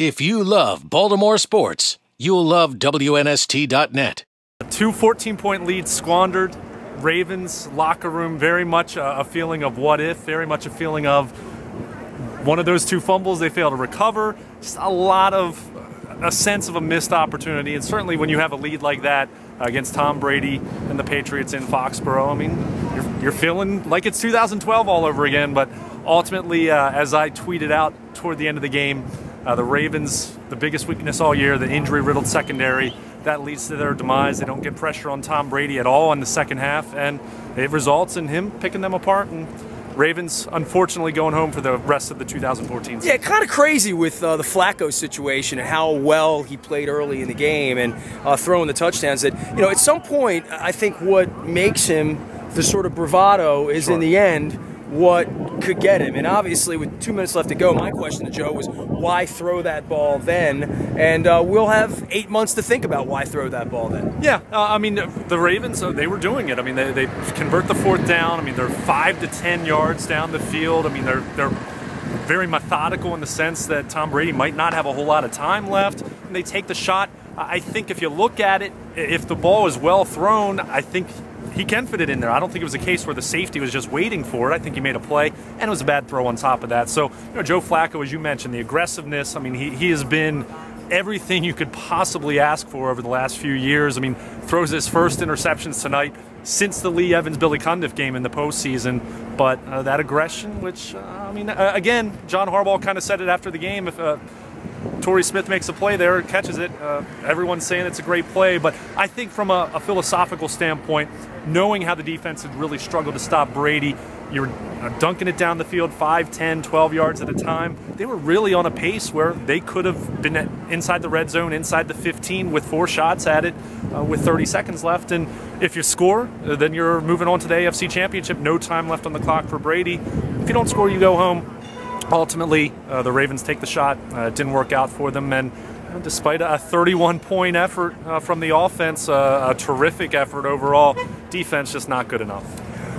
If you love Baltimore sports, you'll love WNST.net. 2 14-point leads squandered. Ravens locker room, very much a feeling of what if, very much a feeling of one of those 2 fumbles they fail to recover. Just a sense of a missed opportunity. And certainly when you have a lead like that against Tom Brady and the Patriots in Foxborough, I mean, you're feeling like it's 2012 all over again. But ultimately, as I tweeted out toward the end of the game, the Ravens, the biggest weakness all year, the injury-riddled secondary, that leads to their demise. They don't get pressure on Tom Brady at all in the second half, and it results in him picking them apart. And Ravens, unfortunately, going home for the rest of the 2014 season. Yeah, kind of crazy with the Flacco situation and how well he played early in the game and throwing the touchdowns. That, you know, at some point, I think what makes him the sort of bravado is in the end what could get him. And obviously, with 2 minutes left to go, my question to Joe was, why throw that ball then? And we'll have 8 months to think about why throw that ball then. Yeah, I mean, the Ravens, they were doing it. I mean, they convert the 4th down. I mean, they're 5 to 10 yards down the field. I mean, they're very methodical in the sense that Tom Brady might not have a whole lot of time left. And they take the shot. I think if you look at it, if the ball is well thrown, I think he can fit it in there. I don't think it was a case where the safety was just waiting for it. I think he made a play, and it was a bad throw on top of that. So, you know, Joe Flacco, as you mentioned, the aggressiveness, I mean, he has been everything you could possibly ask for over the last few years. I mean, throws his first interceptions tonight since the Lee Evans-Billy Cundiff game in the postseason. But that aggression, which, I mean, again, John Harbaugh kind of said it after the game. If Torrey Smith makes a play there, catches it, everyone's saying it's a great play. But I think from a philosophical standpoint, knowing how the defense had really struggled to stop Brady, you're dunking it down the field 5, 10, 12 yards at a time. They were really on a pace where they could have been inside the red zone, inside the 15 with 4 shots at it with 30 seconds left. And if you score, then you're moving on to the AFC Championship. No time left on the clock for Brady. If you don't score, you go home. Ultimately, the Ravens take the shot. It didn't work out for them, and despite a 31-point effort from the offense, a terrific effort overall, defense just not good enough.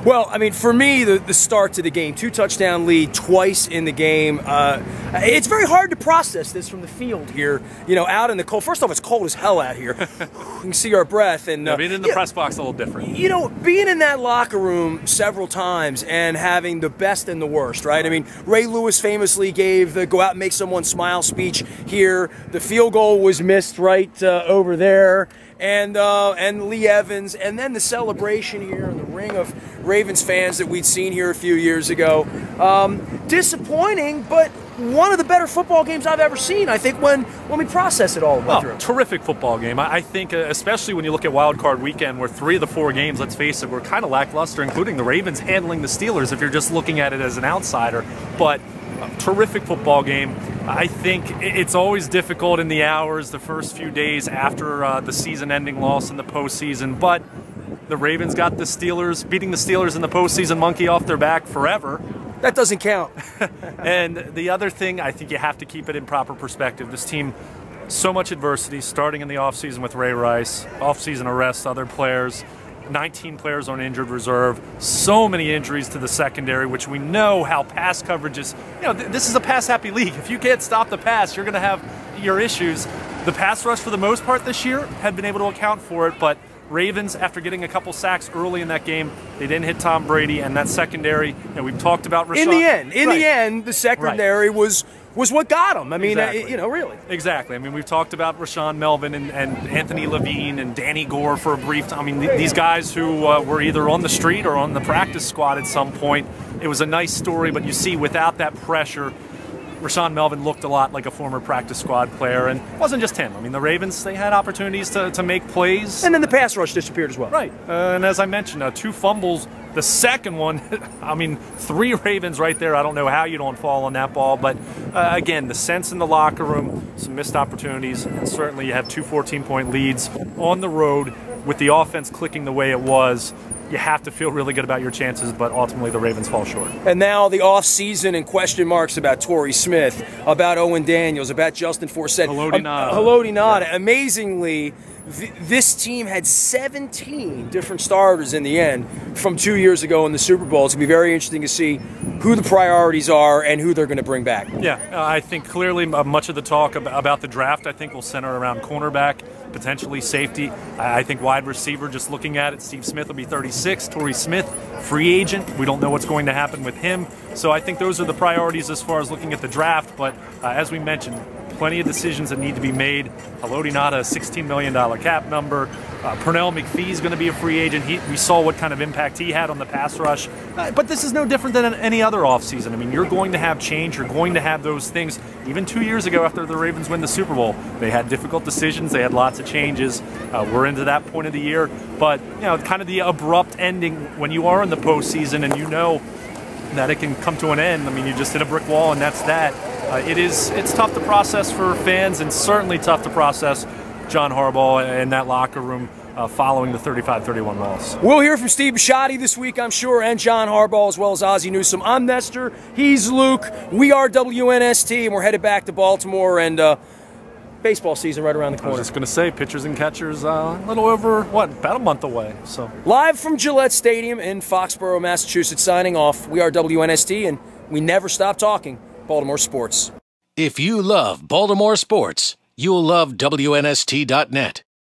Well, I mean, for me, the start to the game, 2-touchdown lead twice in the game. It's very hard to process this from the field here, you know, out in the cold. First off, it's cold as hell out here. You can see our breath. And being in the press box, a little different. You know, being in that locker room several times and having the best and the worst, right? I mean, Ray Lewis famously gave the go out and make someone smile speech here. The field goal was missed right over there. And Lee Evans, and then the celebration here and the ring of Ravens fans that we'd seen here a few years ago. Disappointing, but one of the better football games I've ever seen, I think, when we process it all through. Terrific football game. I think, especially when you look at Wild Card Weekend, where 3 of the 4 games, let's face it, were kind of lackluster, including the Ravens handling the Steelers if you're just looking at it as an outsider. But terrific football game. I think it's always difficult in the hours, the first few days after the season-ending loss in the postseason, but the Ravens got the Steelers, beating the Steelers in the postseason monkey off their back forever. That doesn't count. And the other thing, I think you have to keep it in proper perspective. This team, so much adversity, starting in the offseason with Ray Rice, offseason arrests, other players, 19 players on injured reserve, so many injuries to the secondary, which we know how pass coverage is. You know, this is a pass-happy league. If you can't stop the pass, you're going to have your issues. The pass rush, for the most part this year, had been able to account for it, but Ravens, after getting a couple sacks early in that game, they didn't hit Tom Brady, and that secondary, you know, we've talked about Rashawn. In the end, the secondary was what got him. I mean, you know, really. Exactly. I mean, we've talked about Rashawn Melvin and Anthony Levine and Danny Gore for a brief time. I mean, these guys who were either on the street or on the practice squad at some point. It was a nice story, but you see, without that pressure, Rashawn Melvin looked a lot like a former practice squad player, and it wasn't just him. I mean, the Ravens, they had opportunities to make plays. And then the pass rush disappeared as well. Right. And as I mentioned, 2 fumbles. The second one, I mean, 3 Ravens right there. I don't know how you don't fall on that ball. But, again, the sense in the locker room, some missed opportunities, and certainly you have 2 14-point leads on the road with the offense clicking the way it was. you have to feel really good about your chances, but ultimately the Ravens fall short. And now the off-season and question marks about Torrey Smith, about Owen Daniels, about Justin Forsett. Haloti Ngata. Yeah. Amazingly, this team had 17 different starters in the end from 2 years ago in the Super Bowl. It's going to be very interesting to see who the priorities are and who they're going to bring back. Yeah, I think clearly much of the talk about the draft, I think, will center around cornerback, potentially safety. I think wide receiver, just looking at it, Steve Smith will be 36, Torrey Smith, free agent. We don't know what's going to happen with him. So I think those are the priorities as far as looking at the draft. But as we mentioned, plenty of decisions that need to be made. Haloti Ngata, a $16 million cap number. Pernell McPhee is going to be a free agent. We saw what kind of impact he had on the pass rush. But this is no different than any other offseason. I mean, you're going to have change. You're going to have those things. Even 2 years ago after the Ravens win the Super Bowl, they had difficult decisions. They had lots of changes. We're into that point of the year. But, kind of the abrupt ending when you are in the postseason and you know that it can come to an end. I mean, you just hit a brick wall and that's that. It's tough to process for fans and certainly tough to process John Harbaugh in that locker room following the 35-31 loss. We'll hear from Steve Bisciotti this week, I'm sure, and John Harbaugh as well as Ozzie Newsome. I'm Nestor. He's Luke. We are WNST, and we're headed back to Baltimore, and baseball season right around the corner. I was just going to say, pitchers and catchers a little over, about a month away. So live from Gillette Stadium in Foxborough, Massachusetts, signing off. We are WNST, and we never stop talking Baltimore sports. If you love Baltimore sports, you'll love WNST.net.